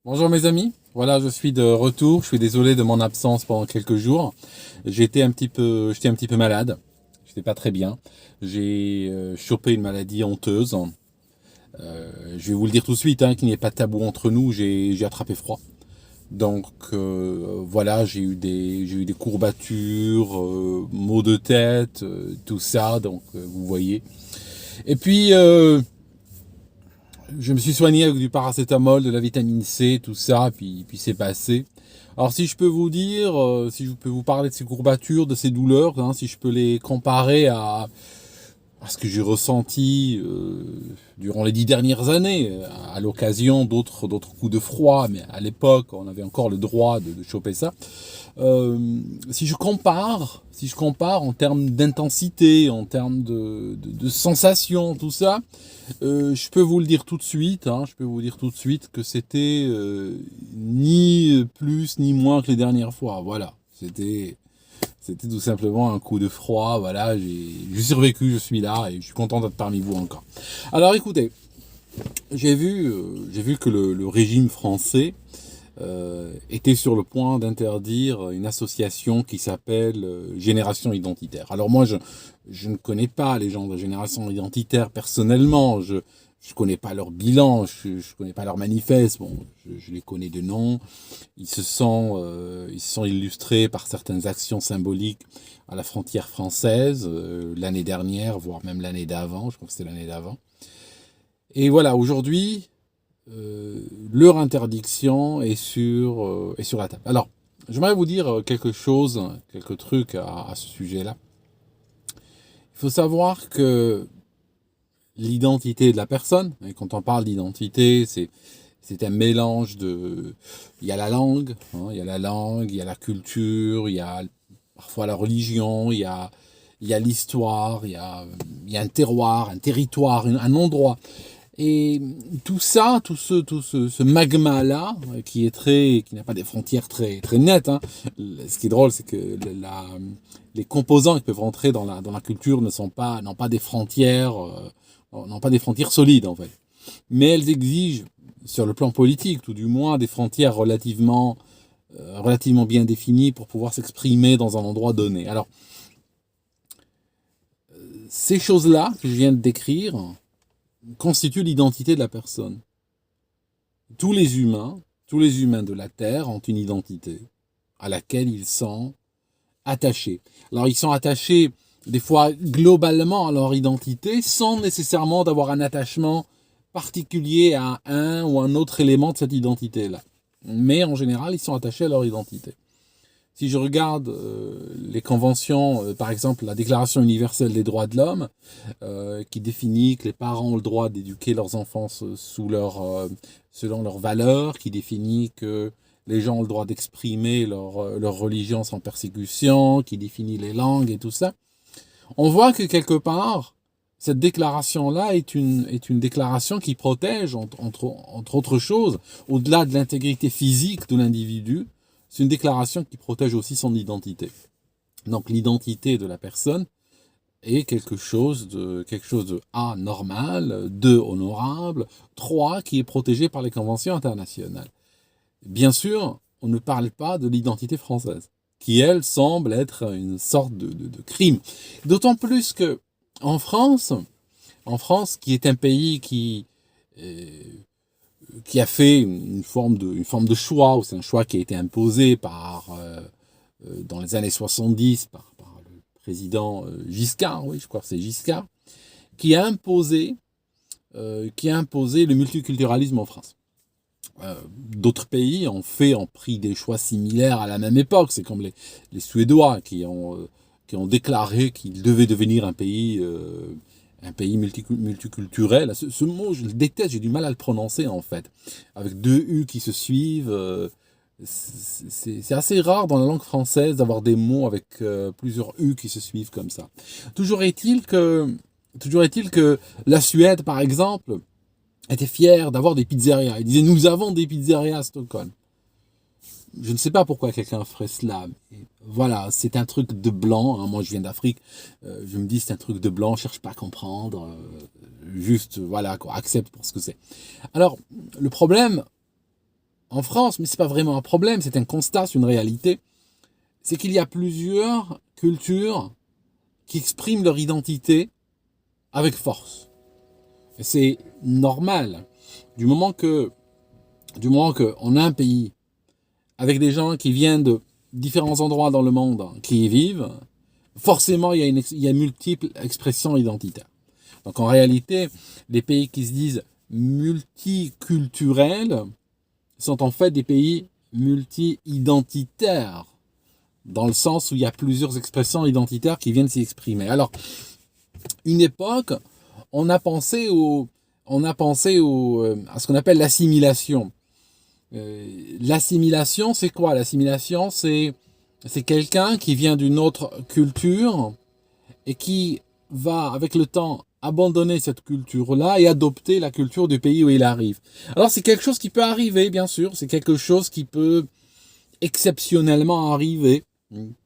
Bonjour mes amis, voilà je suis de retour, je suis désolé de mon absence pendant quelques jours. J'étais un petit peu malade, j'étais pas très bien. J'ai chopé une maladie honteuse. Je vais vous le dire tout de suite, hein, qu'il n'y ait pas de tabou entre nous, j'ai attrapé froid. Donc voilà, j'ai eu des courbatures, maux de tête, tout ça, donc vous voyez. Et puis je me suis soigné avec du paracétamol, de la vitamine C, tout ça, puis c'est passé. Alors si je peux vous dire, si je peux vous parler de ces courbatures, de ces douleurs, hein, si je peux les comparer à ce que j'ai ressenti durant les 10 dernières années, à l'occasion d'autres coups de froid, mais à l'époque on avait encore le droit de choper ça. Si je compare en termes d'intensité, en termes de sensations, tout ça, je peux vous le dire tout de suite, hein, je peux vous dire tout de suite que c'était ni plus ni moins que les dernières fois. Voilà, c'était tout simplement un coup de froid. Voilà, j'ai survécu, je suis là et je suis content d'être parmi vous encore. Alors écoutez, j'ai vu que le régime français était sur le point d'interdire une association qui s'appelle Génération Identitaire. Alors moi, je ne connais pas les gens de Génération Identitaire personnellement, je ne connais pas leur bilan, je ne connais pas leur manifeste, bon, je les connais de nom. Ils se sont illustrés par certaines actions symboliques à la frontière française l'année dernière, voire même l'année d'avant, je crois que c'était l'année d'avant. Et voilà, aujourd'hui, leur interdiction est sur la table. Alors, j'aimerais vous dire quelque chose, quelques trucs à ce sujet-là. Il faut savoir que l'identité de la personne, et quand on parle d'identité, c'est un mélange de... Il y a la langue, hein, il y a la langue, il y a la culture, il y a parfois la religion, il y a l'histoire, il y a un terroir, un territoire, un endroit. Et tout ça, ce magma-là, qui n'a pas des frontières très nettes, hein. Ce qui est drôle, c'est que les composants qui peuvent rentrer dans la culture n'ont pas des frontières, n'ont pas des frontières solides, en fait. Mais elles exigent, sur le plan politique, tout du moins, des frontières relativement bien définies pour pouvoir s'exprimer dans un endroit donné. Alors, ces choses-là que je viens de décrire constituent l'identité de la personne. Tous les humains, tous les humains de la Terre ont une identité à laquelle ils sont attachés. Alors ils sont attachés des fois globalement à leur identité sans nécessairement d'avoir un attachement particulier à un ou un autre élément de cette identité-là. Mais en général, ils sont attachés à leur identité. Si je regarde les conventions, par exemple la Déclaration universelle des droits de l'homme, qui définit que les parents ont le droit d'éduquer leurs enfants selon leurs valeurs, qui définit que les gens ont le droit d'exprimer leur religion sans persécution, qui définit les langues et tout ça, on voit que quelque part, cette déclaration-là est une déclaration qui protège, entre autres choses, au-delà de l'intégrité physique de l'individu, c'est une déclaration qui protège aussi son identité. Donc l'identité de la personne est quelque chose de A, normal, 2, honorable, 3, qui est protégé par les conventions internationales. Bien sûr, on ne parle pas de l'identité française, qui elle semble être une sorte de crime. D'autant plus que en France, qui est un pays euh, qui a fait une forme de choix, ou c'est un choix qui a été imposé dans les années 70 par le président Giscard, oui, je crois que c'est Giscard, qui a imposé le multiculturalisme en France. D'autres pays ont pris des choix similaires à la même époque. C'est comme les Suédois qui ont déclaré qu'ils devaient devenir un pays multiculturel. Ce mot, je le déteste, j'ai du mal à le prononcer en fait. Avec deux U qui se suivent. C'est assez rare dans la langue française d'avoir des mots avec plusieurs U qui se suivent comme ça. Toujours est-il que, toujours est-il que la Suède, par exemple, était fière d'avoir des pizzerias. Il disait, nous avons des pizzerias à Stockholm. Je ne sais pas pourquoi quelqu'un ferait cela. Mais voilà, c'est un truc de blanc, hein. Moi, je viens d'Afrique. Je me dis, c'est un truc de blanc. Je cherche pas à comprendre. Juste, voilà, quoi, accepte pour ce que c'est. Alors, le problème, en France, mais c'est pas vraiment un problème, c'est un constat, c'est une réalité, c'est qu'il y a plusieurs cultures qui expriment leur identité avec force. Et c'est normal. Du moment que on a un pays avec des gens qui viennent de différents endroits dans le monde qui y vivent, forcément il y a multiples expressions identitaires. Donc en réalité, les pays qui se disent multiculturels sont en fait des pays multi-identitaires, dans le sens où il y a plusieurs expressions identitaires qui viennent s'y exprimer. Alors, une époque, on a pensé à ce qu'on appelle l'assimilation. L'assimilation, c'est quoi? L'assimilation, c'est quelqu'un qui vient d'une autre culture et qui va, avec le temps, abandonner cette culture-là et adopter la culture du pays où il arrive. Alors, c'est quelque chose qui peut arriver, bien sûr. C'est quelque chose qui peut exceptionnellement arriver,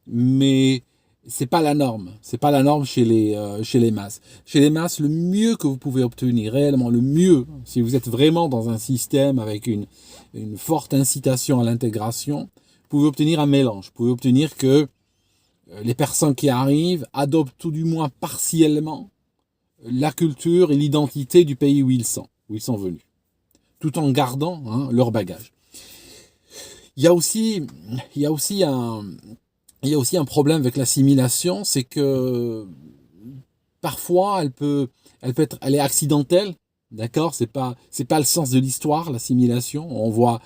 mais c'est pas la norme. C'est pas la norme chez les masses. Chez les masses, le mieux que vous pouvez obtenir, réellement le mieux, si vous êtes vraiment dans un système avec une forte incitation à l'intégration, vous pouvez obtenir un mélange. Vous pouvez obtenir que les personnes qui arrivent adoptent tout du moins partiellement la culture et l'identité du pays où ils sont venus, tout en gardant leur bagage. Il y a aussi un problème avec l'assimilation, c'est que parfois elle est accidentelle, d'accord, c'est pas le sens de l'histoire, l'assimilation. On voit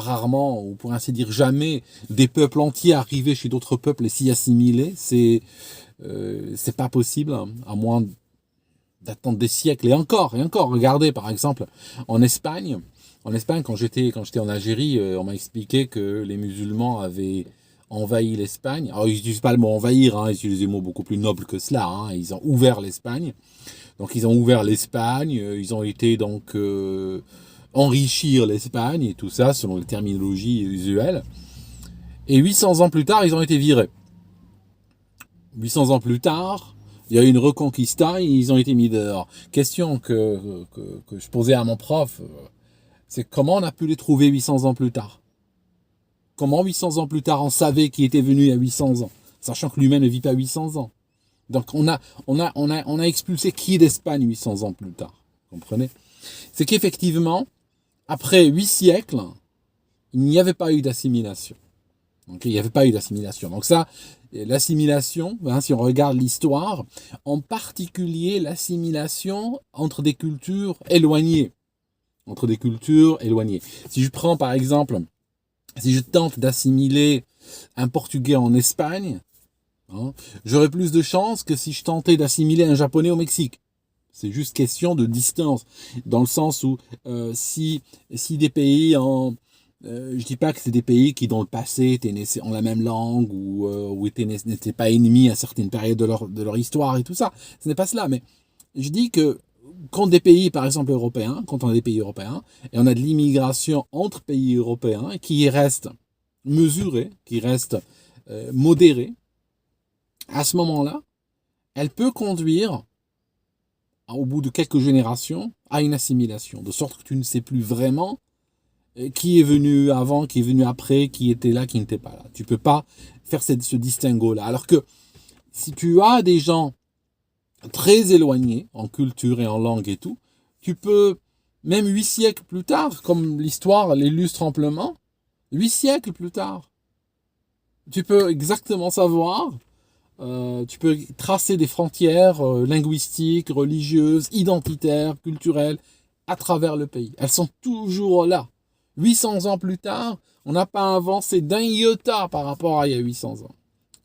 rarement, ou pour ainsi dire jamais, des peuples entiers arriver chez d'autres peuples et s'y assimiler. C'est pas possible, à moins d'attendre des siècles et encore. Regardez par exemple en Espagne, quand j'étais en Algérie, on m'a expliqué que les musulmans avaient envahi l'Espagne. Alors ils n'utilisent pas le mot envahir, ils utilisent des mots beaucoup plus nobles que cela. Ils ont ouvert l'Espagne. Donc ils ont ouvert l'Espagne, ils ont été donc enrichir l'Espagne et tout ça selon les terminologies usuelles. Et 800 ans plus tard, ils ont été virés. 800 ans plus tard, il y a eu une reconquista et ils ont été mis dehors. Question que je posais à mon prof, c'est comment on a pu les trouver 800 ans plus tard? Comment 800 ans plus tard on savait qui était venu il y a 800 ans, sachant que l'humain ne vit pas 800 ans? Donc on a expulsé qui d'Espagne 800 ans plus tard? Vous comprenez? C'est qu'effectivement, après 8 siècles, il n'y avait pas eu d'assimilation. Donc il n'y avait pas eu d'assimilation. Donc ça, l'assimilation, si on regarde l'histoire, en particulier l'assimilation entre des cultures éloignées. Si je prends par exemple, si je tente d'assimiler un Portugais en Espagne, j'aurais plus de chances que si je tentais d'assimiler un Japonais au Mexique. C'est juste question de distance, dans le sens où si des pays je dis pas que c'est des pays qui dans le passé ont la même langue ou n'étaient pas ennemis à certaines périodes de leur histoire et tout ça. Ce n'est pas cela, mais je dis que quand on a des pays européens, et on a de l'immigration entre pays européens qui reste mesurée, qui reste modérée, à ce moment-là, elle peut conduire, au bout de quelques générations, à une assimilation, de sorte que tu ne sais plus vraiment qui est venu avant, qui est venu après, qui était là, qui n'était pas là. Tu ne peux pas faire ce distinguo-là. Alors que si tu as des gens très éloignés en culture et en langue et tout, tu peux, même 8 siècles plus tard, comme l'histoire l'illustre amplement, 8 siècles plus tard, tu peux exactement savoir, tu peux tracer des frontières linguistiques, religieuses, identitaires, culturelles, à travers le pays. Elles sont toujours là. 800 ans plus tard, on n'a pas avancé d'un iota par rapport à il y a 800 ans.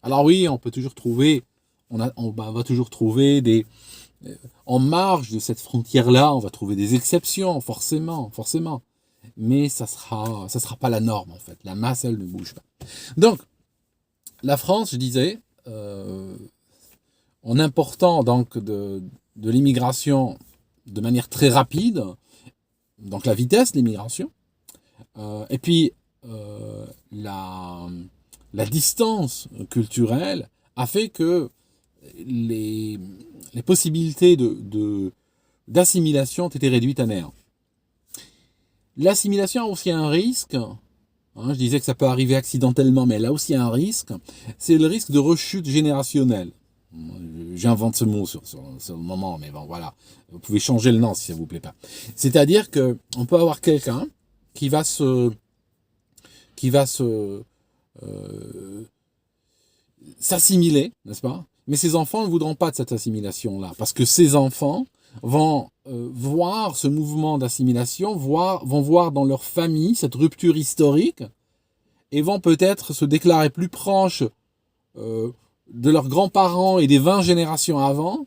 Alors oui, on peut toujours trouver, on va toujours trouver en marge de cette frontière-là, on va trouver des exceptions, forcément. Mais ça sera pas la norme, en fait. La masse, elle ne bouge pas. Donc, la France, je disais, en important donc de l'immigration de manière très rapide, donc la vitesse de l'immigration, et puis la distance culturelle a fait que les possibilités d'assimilation ont été réduites à néant. L'assimilation a aussi un risque, hein, je disais que ça peut arriver accidentellement, mais là aussi il y a un risque, c'est le risque de rechute générationnelle. J'invente ce mot sur le moment, mais bon voilà, vous pouvez changer le nom si ça vous plaît pas. C'est-à-dire que on peut avoir quelqu'un qui va s'assimiler, n'est-ce pas? Mais ses enfants ne voudront pas de cette assimilation-là, parce que ces enfants vont voir ce mouvement d'assimilation, vont voir dans leur famille cette rupture historique, et vont peut-être se déclarer plus proches de leurs grands-parents et des 20 générations avant,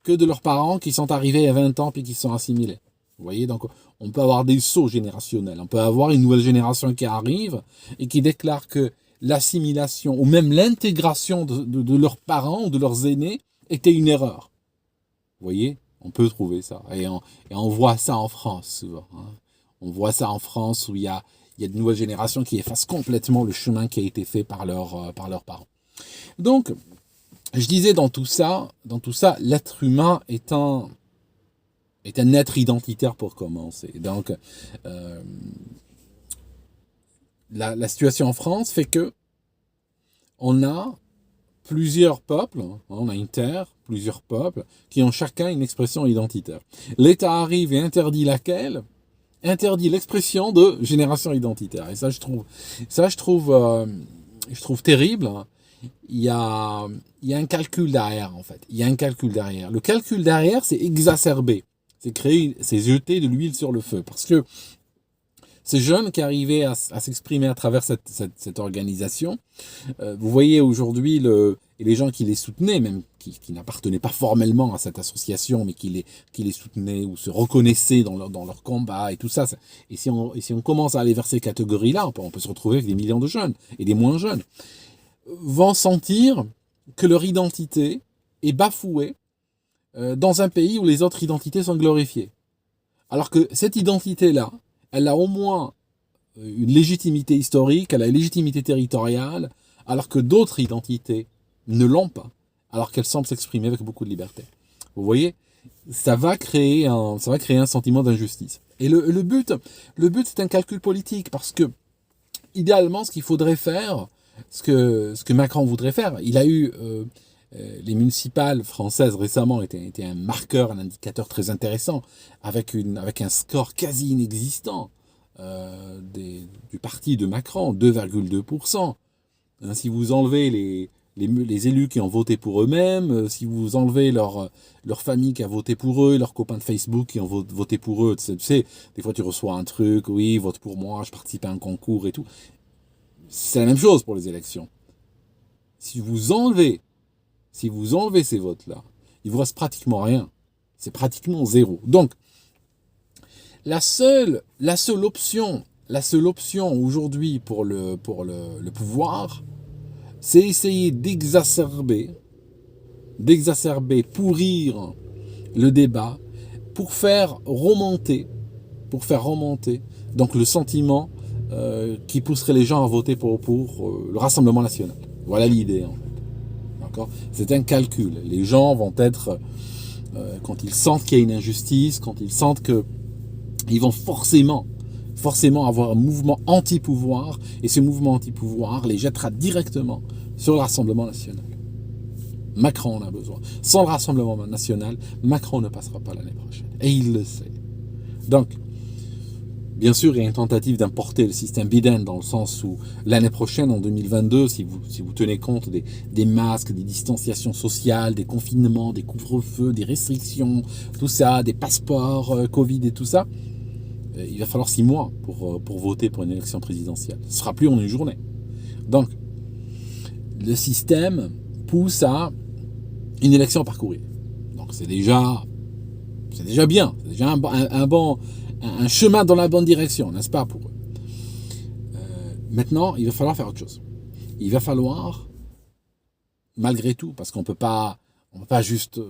que de leurs parents qui sont arrivés il y a 20 ans puis qui sont assimilés. Vous voyez, donc on peut avoir des sauts générationnels. On peut avoir une nouvelle génération qui arrive et qui déclare que l'assimilation ou même l'intégration de leurs parents ou de leurs aînés était une erreur. Vous voyez, on peut trouver ça. Et on voit ça en France souvent. Hein. On voit ça en France où il y a de nouvelles générations qui effacent complètement le chemin qui a été fait par leurs parents. Donc, je disais dans tout ça, l'être humain est un être identitaire pour commencer. Donc, la situation en France fait que on a plusieurs peuples, on a une terre, plusieurs peuples, qui ont chacun une expression identitaire. L'État arrive et interdit laquelle? Interdit l'expression de génération identitaire. Et ça, je trouve terrible. Il y a un calcul derrière, en fait. Il y a un calcul derrière. Le calcul derrière, c'est exacerber. C'est jeter de l'huile sur le feu. Parce que ces jeunes qui arrivaient à s'exprimer à travers cette organisation, vous voyez aujourd'hui et les gens qui les soutenaient, même qui n'appartenaient pas formellement à cette association, mais qui les soutenaient ou se reconnaissaient dans leur combat et tout ça. Et si on commence à aller vers ces catégories-là, on peut se retrouver avec des millions de jeunes et des moins jeunes, vont sentir que leur identité est bafouée dans un pays où les autres identités sont glorifiées. Alors que cette identité-là, elle a au moins une légitimité historique, elle a une légitimité territoriale, alors que d'autres identités ne l'ont pas, alors qu'elles semblent s'exprimer avec beaucoup de liberté. Vous voyez, ça va créer un sentiment d'injustice. Et le but, c'est un calcul politique, parce que, idéalement, ce qu'il faudrait faire, ce que Macron voudrait faire, il a eu... les municipales françaises récemment étaient un marqueur, un indicateur très intéressant, avec un score quasi inexistant du parti de Macron, 2,2%. Hein, si vous enlevez les élus qui ont voté pour eux-mêmes, si vous enlevez leur famille qui a voté pour eux, leurs copains de Facebook qui ont voté pour eux, tu sais, des fois tu reçois un truc, oui, vote pour moi, je participe à un concours et tout. C'est la même chose pour les élections. Si vous enlevez ces votes-là, il vous reste pratiquement rien. C'est pratiquement zéro. Donc, la seule option aujourd'hui pour le pouvoir, c'est essayer d'exacerber, pourrir le débat, pour faire remonter donc le sentiment qui pousserait les gens à voter pour le Rassemblement national. Voilà l'idée, en fait. D'accord ? C'est un calcul. Les gens vont être, quand ils sentent qu'il y a une injustice, quand ils sentent qu'ils vont forcément avoir un mouvement anti-pouvoir, et ce mouvement anti-pouvoir les jettera directement sur le Rassemblement national. Macron en a besoin. Sans le Rassemblement national, Macron ne passera pas l'année prochaine. Et il le sait. Donc, bien sûr, il y a une tentative d'importer le système Biden dans le sens où l'année prochaine, en 2022, si vous tenez compte des masques, des distanciations sociales, des confinements, des couvre-feux, des restrictions, tout ça, des passeports Covid et tout ça, il va falloir 6 mois pour voter pour une élection présidentielle. Ce ne sera plus en une journée. Donc, le système pousse à une élection parcourue. Donc, c'est déjà bien. C'est déjà un chemin dans la bonne direction, n'est-ce pas, pour eux. Maintenant, il va falloir faire autre chose. Il va falloir, malgré tout, parce qu'on peut pas juste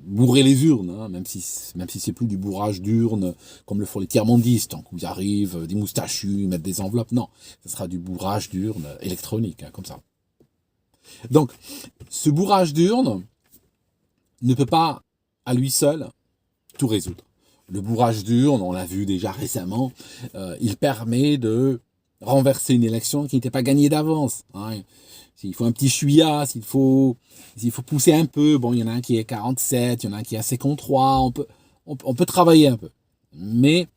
bourrer les urnes, hein, même si c'est plus du bourrage d'urnes comme le font les tiers-mondistes, donc où ils arrivent, des moustachus, mettre des enveloppes. Non, ce sera du bourrage d'urnes électronique, hein, comme ça. Donc, ce bourrage d'urnes ne peut pas, à lui seul, tout résoudre. Le bourrage d'urne, on l'a vu déjà récemment, il permet de renverser une élection qui n'était pas gagnée d'avance. Hein. S'il faut un petit chouïa, s'il faut pousser un peu, bon, il y en a un qui est 47, il y en a un qui est à 53, on peut travailler un peu. Mais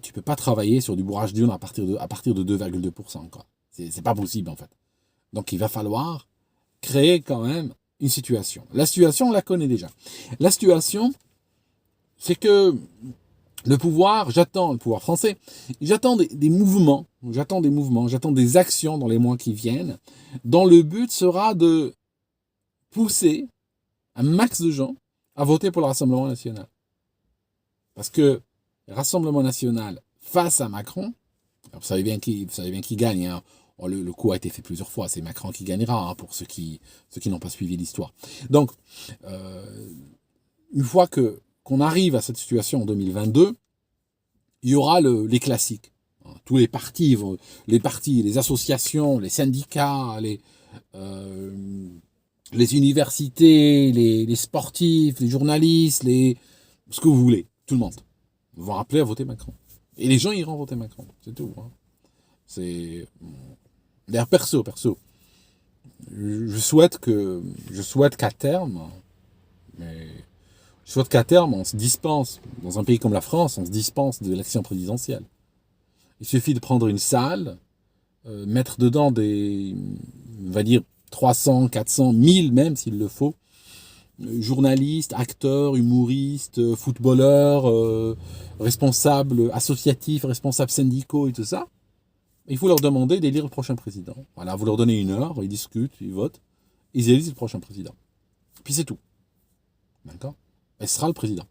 tu peux pas travailler sur du bourrage d'urne à partir de 2,2%. Quoi. C'est pas possible, en fait. Donc, il va falloir créer quand même une situation. La situation, on la connaît déjà. La situation, c'est que le pouvoir français, j'attends des mouvements, j'attends des actions dans les mois qui viennent, dont le but sera de pousser un max de gens à voter pour le Rassemblement national. Parce que le Rassemblement national face à Macron, vous savez bien qui gagne, hein. Le coup a été fait plusieurs fois, c'est Macron qui gagnera, hein, pour ceux qui n'ont pas suivi l'histoire. Donc, une fois qu'on arrive à cette situation en 2022, il y aura les classiques. Tous les partis, les associations, les syndicats, les universités, les sportifs, les journalistes, ce que vous voulez, tout le monde vont appeler à voter Macron. Et les gens iront voter Macron, c'est tout. Hein. D'ailleurs, perso, je souhaite qu'à terme, on se dispense, dans un pays comme la France, on se dispense de l'élection présidentielle. Il suffit de prendre une salle, mettre dedans on va dire, 300, 400, 1000 même, s'il le faut, journalistes, acteurs, humoristes, footballeurs, responsables associatifs, responsables syndicaux et tout ça. Il faut leur demander d'élire le prochain président. Voilà, vous leur donnez 1 heure, ils discutent, ils votent, ils élisent le prochain président. Puis c'est tout. D'accord ? Elle sera le président.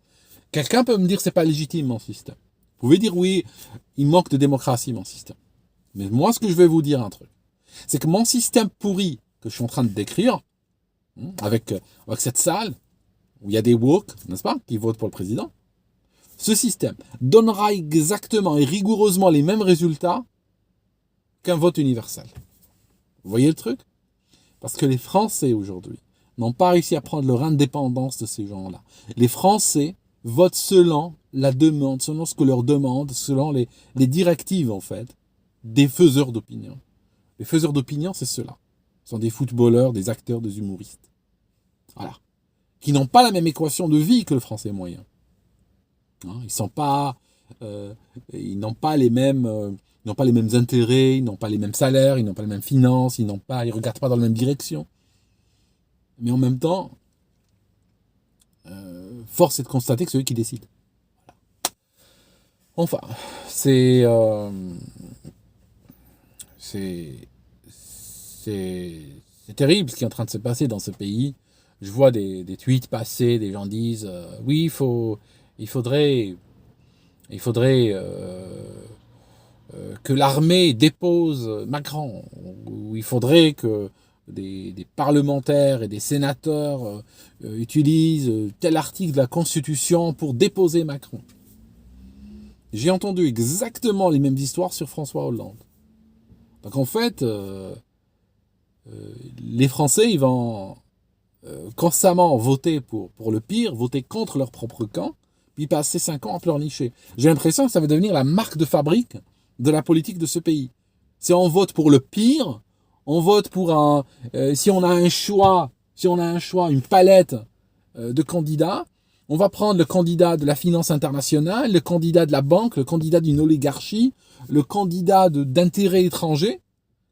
Quelqu'un peut me dire que c'est pas légitime mon système. Vous pouvez dire oui, il manque de démocratie mon système. Mais moi, ce que je vais vous dire un truc, c'est que mon système pourri que je suis en train de décrire, avec cette salle où il y a des woke, n'est-ce pas, qui votent pour le président, ce système donnera exactement et rigoureusement les mêmes résultats qu'un vote universel. Vous voyez le truc ? Parce que les Français aujourd'hui n'ont pas réussi à prendre leur indépendance de ces gens-là. Les Français votent selon la demande, selon ce que leur demande, selon les directives, en fait, des faiseurs d'opinion. Les faiseurs d'opinion, c'est ceux-là. Ce sont des footballeurs, des acteurs, des humoristes. Voilà. Qui n'ont pas la même équation de vie que le Français moyen. Hein, ils n'ont pas les mêmes intérêts, ils n'ont pas les mêmes salaires, ils n'ont pas les mêmes finances, ils regardent pas dans la même direction. Mais en même temps, force est de constater que c'est eux qui décident. Voilà. Enfin, c'est terrible ce qui est en train de se passer dans ce pays. Je vois des tweets passer, des gens disent oui, il faudrait que l'armée dépose Macron, ou il faudrait que des parlementaires et des sénateurs utilisent tel article de la Constitution pour déposer Macron. J'ai entendu exactement les mêmes histoires sur François Hollande. Donc en fait, les Français, ils vont constamment voter pour le pire, voter contre leur propre camp, puis passer 5 ans à pleurnicher. J'ai l'impression que ça va devenir la marque de fabrique de la politique de ce pays. Si on vote pour le pire, on vote pour si on a un choix, une palette de candidats, on va prendre le candidat de la finance internationale, le candidat de la banque, le candidat d'une oligarchie, le candidat d'intérêts étrangers,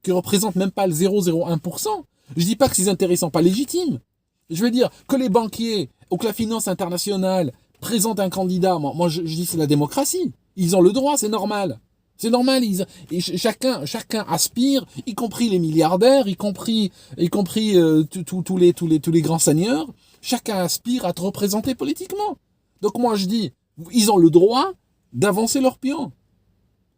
qui ne représente même pas le 0,01%. Je dis pas que ces intérêts sont pas légitimes. Je veux dire que les banquiers ou que la finance internationale présentent un candidat, moi je dis c'est la démocratie. Ils ont le droit, c'est normal. C'est normal, chacun aspire, y compris les milliardaires, y compris tous les grands seigneurs. Chacun aspire à te représenter politiquement. Donc moi je dis, ils ont le droit d'avancer leur pion.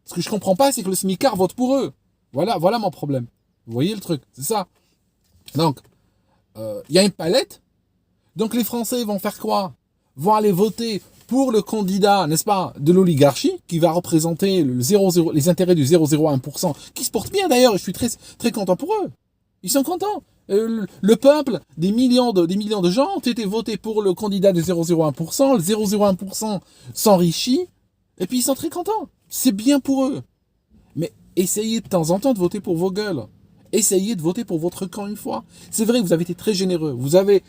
Ce que je comprends pas, c'est que le smicard vote pour eux. Voilà mon problème. Vous voyez le truc, c'est ça. Donc, il y a une palette. Donc les Français vont faire quoi ? Vont aller voter pour le candidat, n'est-ce pas, de l'oligarchie, qui va représenter les intérêts du 0,01%, qui se portent bien d'ailleurs, et je suis très, très content pour eux. Ils sont contents. Le peuple, des millions de gens ont été votés pour le candidat de 0,01%. Le 0,01% s'enrichit. Et puis ils sont très contents. C'est bien pour eux. Mais essayez de temps en temps de voter pour vos gueules. Essayez de voter pour votre camp une fois. C'est vrai que vous avez été très généreux. Vous avez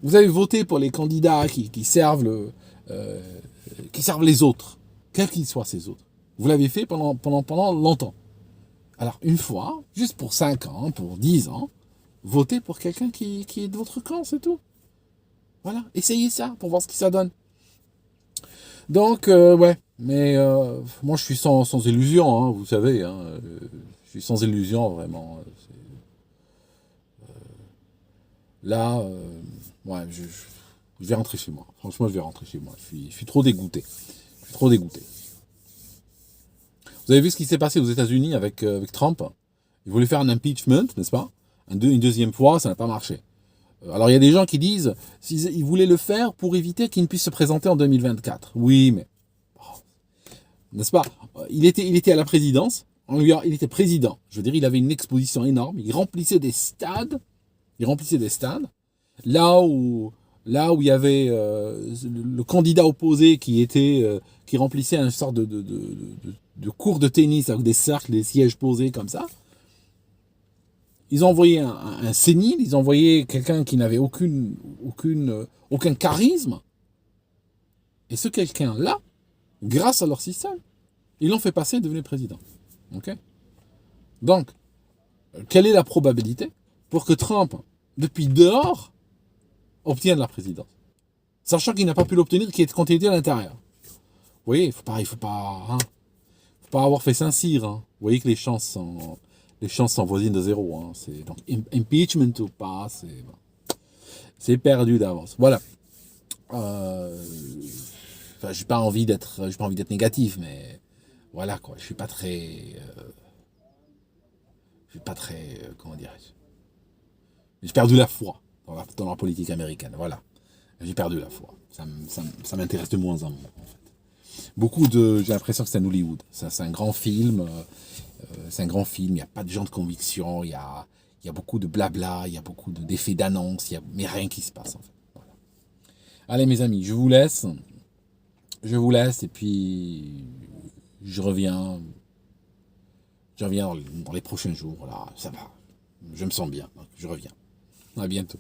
voté pour les candidats qui servent qui servent les autres, quels qu'ils soient ces autres. Vous l'avez fait pendant longtemps. Alors une fois, juste pour 5 ans, pour 10 ans, votez pour quelqu'un qui est de votre camp, c'est tout. Voilà, essayez ça pour voir ce que ça donne. Donc ouais, mais moi je suis sans illusion, hein, vous savez, hein, je suis sans illusion vraiment. Là, ouais, je vais rentrer chez moi. Franchement, je vais rentrer chez moi. Je suis trop dégoûté. Je suis trop dégoûté. Vous avez vu ce qui s'est passé aux États-Unis avec Trump? Il voulait faire un impeachment, n'est-ce pas? Une deuxième fois, ça n'a pas marché. Alors il y a des gens qui disent qu'ils voulaient le faire pour éviter qu'il ne puisse se présenter en 2024. Oui, mais n'est-ce pas? Il était à la présidence. Il était président. Je veux dire, il avait une exposition énorme. Il remplissait des stades. Là où il y avait le candidat opposé qui remplissait une sorte de cours de tennis avec des cercles, des sièges posés comme ça. Ils ont envoyé un sénile, ils ont envoyé quelqu'un qui n'avait aucun charisme. Et ce quelqu'un-là, grâce à leur système, ils l'ont fait passer et devenu président. Okay? Donc, quelle est la probabilité pour que Trump, depuis dehors, obtienne la présidence? Sachant qu'il n'a pas pu l'obtenir, quand il était à l'intérieur. Vous voyez, il faut pas avoir fait Saint-Cyr. Hein. Vous voyez que les chances sont voisines de zéro. Hein. Donc, impeachment ou pas, c'est perdu d'avance. Voilà. J'ai pas envie d'être négatif, mais voilà quoi. Je suis pas très, comment dirais-je. J'ai perdu la foi dans la politique américaine. Voilà. J'ai perdu la foi. Ça m'intéresse de moins en moins, en fait. J'ai l'impression que c'est un Hollywood. C'est un grand film. Il n'y a pas de gens de conviction. Il y a beaucoup de blabla. Il y a beaucoup d'effets d'annonce. Mais rien qui se passe, en fait. Voilà. Allez, mes amis, je vous laisse. Et puis je reviens dans les prochains jours. Là, ça va. Je me sens bien. Donc je reviens. À bientôt.